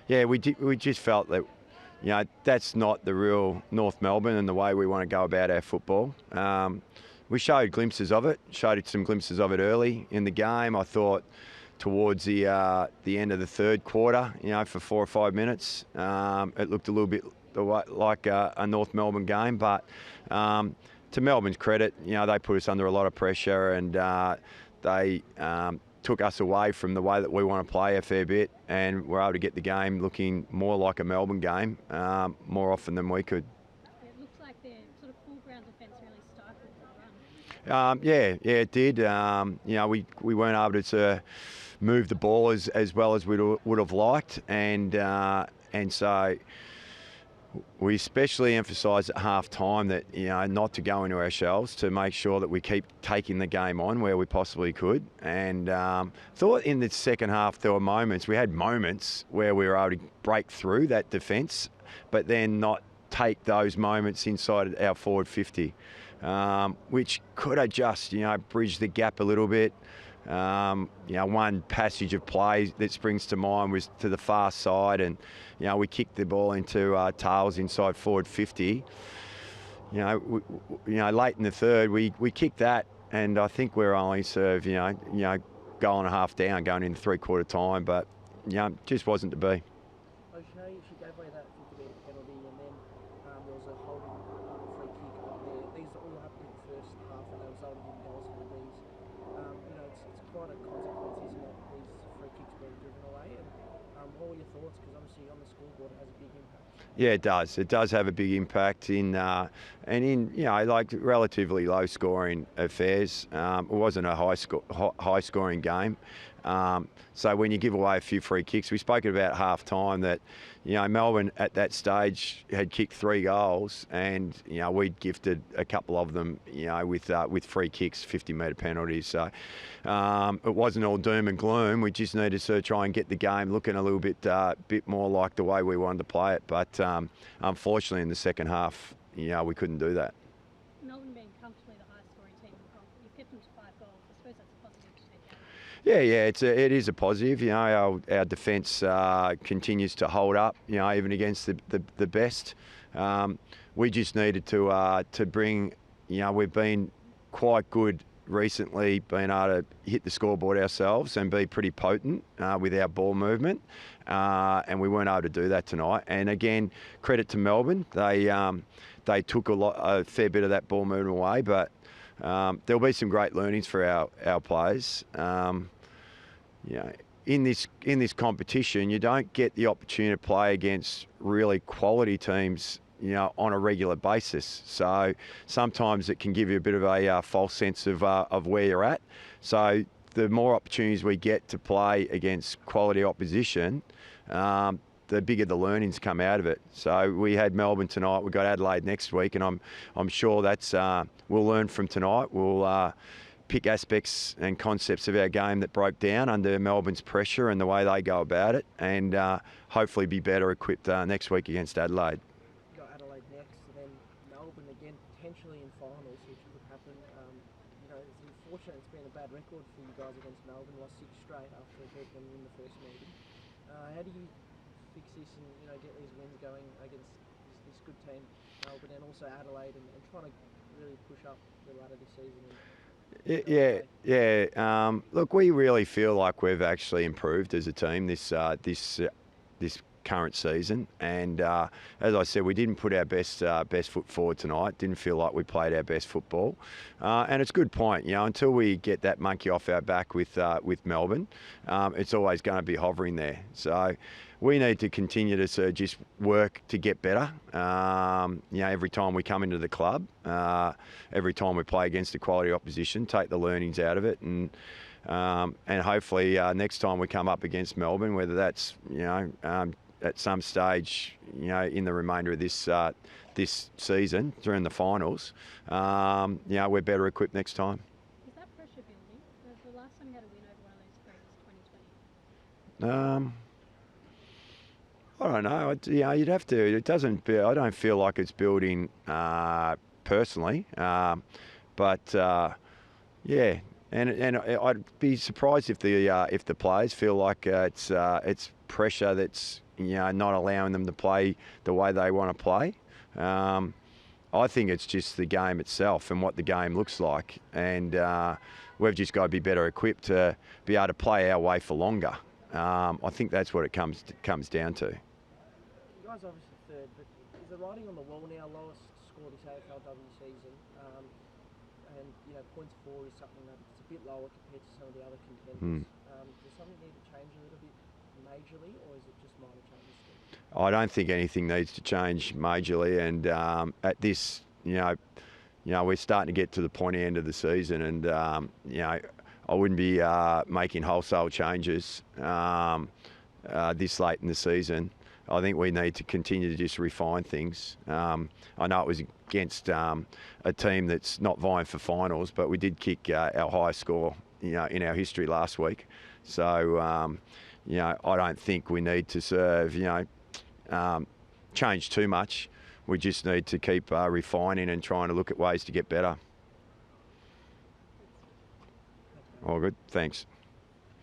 Yeah, we just felt that, that's not the real North Melbourne and the way we want to go about our football. We showed glimpses of it, showed some glimpses of it early in the game. I thought towards the end of the third quarter, for 4 or 5 minutes, it looked a little bit like a North Melbourne game. But to Melbourne's credit, they put us under a lot of pressure, and they took us away from the way that we want to play a fair bit, and were able to get the game looking more like a Melbourne game more often than we could. It looks like their sort of full ground defence really stifled the run. Yeah, it did. We weren't able to move the ball as well as we would have liked, and so we especially emphasised at half time that not to go into our shells, to make sure that we keep taking the game on where we possibly could. And thought in the second half there were moments, we had moments where we were able to break through that defence, but then not take those moments inside our forward 50, which could have just bridged the gap a little bit. One passage of play that springs to mind was to the far side, and we kicked the ball into tails inside forward 50. Late in the third, we kicked that, and I think we're only served goal and a half down going into 3/4 time, but just wasn't to be. She gave away that 50-metre penalty, and then there was a holding free kick on there. These all happened in the first half, and they resulted in goals for these. It's quite a consequence, isn't it? These free kicks being driven away. And what were your thoughts? Because obviously on the scoreboard it has a big impact. Yeah, it does. It does have a big impact in like relatively low scoring affairs. It wasn't a high scoring game. So when you give away a few free kicks, we spoke about half time that Melbourne at that stage had kicked 3 goals, and we'd gifted a couple of them with free kicks, 50-metre penalties. So it wasn't all doom and gloom. We just needed to try and get the game looking a little bit more like the way we wanted to play it. But unfortunately in the second half, we couldn't do that. Melbourne being comfortably the highest scoring team in the comp, you've kept them to 5 goals. I suppose that's a positive to take out. Yeah, it is a positive. Our defence continues to hold up. Even against the best. We just needed to bring. We've been quite good recently, being able to hit the scoreboard ourselves and be pretty potent with our ball movement, and we weren't able to do that tonight. And again, credit to Melbourne. They took a fair bit of that ball movement away, but there'll be some great learnings for our players. In this competition, you don't get the opportunity to play against really quality teams, on a regular basis. So sometimes it can give you a bit of a false sense of where you're at. So the more opportunities we get to play against quality opposition, the bigger the learnings come out of it. So we had Melbourne tonight. We've got Adelaide next week, and I'm sure that's we'll learn from tonight. We'll pick aspects and concepts of our game that broke down under Melbourne's pressure and the way they go about it, and hopefully be better equipped next week against Adelaide. You've got Adelaide next, and then Melbourne again, potentially in finals, which could happen. It's unfortunate it's been a bad record for you guys against Melbourne. Lost 6 straight after beating them in the first meeting. How do you fix this and get these wins going against this good team, Melbourne, and also Adelaide, and trying to really push up the ladder this season? Yeah. Look, we really feel like we've actually improved as a team this current season, and as I said, we didn't put our best foot forward tonight. Didn't feel like we played our best football, and it's a good point. Until we get that monkey off our back with Melbourne, it's always going to be hovering there. So we need to continue to just work to get better. Every time we come into the club, every time we play against a quality opposition, take the learnings out of it, and hopefully next time we come up against Melbourne, whether that's at some stage in the remainder of this season during the finals, we're better equipped next time. Is that pressure building? The last time you had a win over one of those three was 2020. I don't know. You'd have to. It doesn't. I don't feel like it's building personally, but yeah. And I'd be surprised if the players feel like it's pressure that's not allowing them to play the way they want to play. I think it's just the game itself and what the game looks like, and we've just got to be better equipped to be able to play our way for longer. I think that's what it comes down to. You guys are obviously third, but is the writing on the wall now? Lowest score this AFLW season, and points for is something that it's a bit lower compared to some of the other contenders. Does something need to change a little bit majorly, or is it just minor changes still? I don't think anything needs to change majorly, and at this, we're starting to get to the pointy end of the season, and I wouldn't be making wholesale changes this late in the season. I think we need to continue to just refine things. I know it was against a team that's not vying for finals, but we did kick our highest score, in our history last week. So, I don't think we need to change too much. We just need to keep refining and trying to look at ways to get better. All good. Thanks.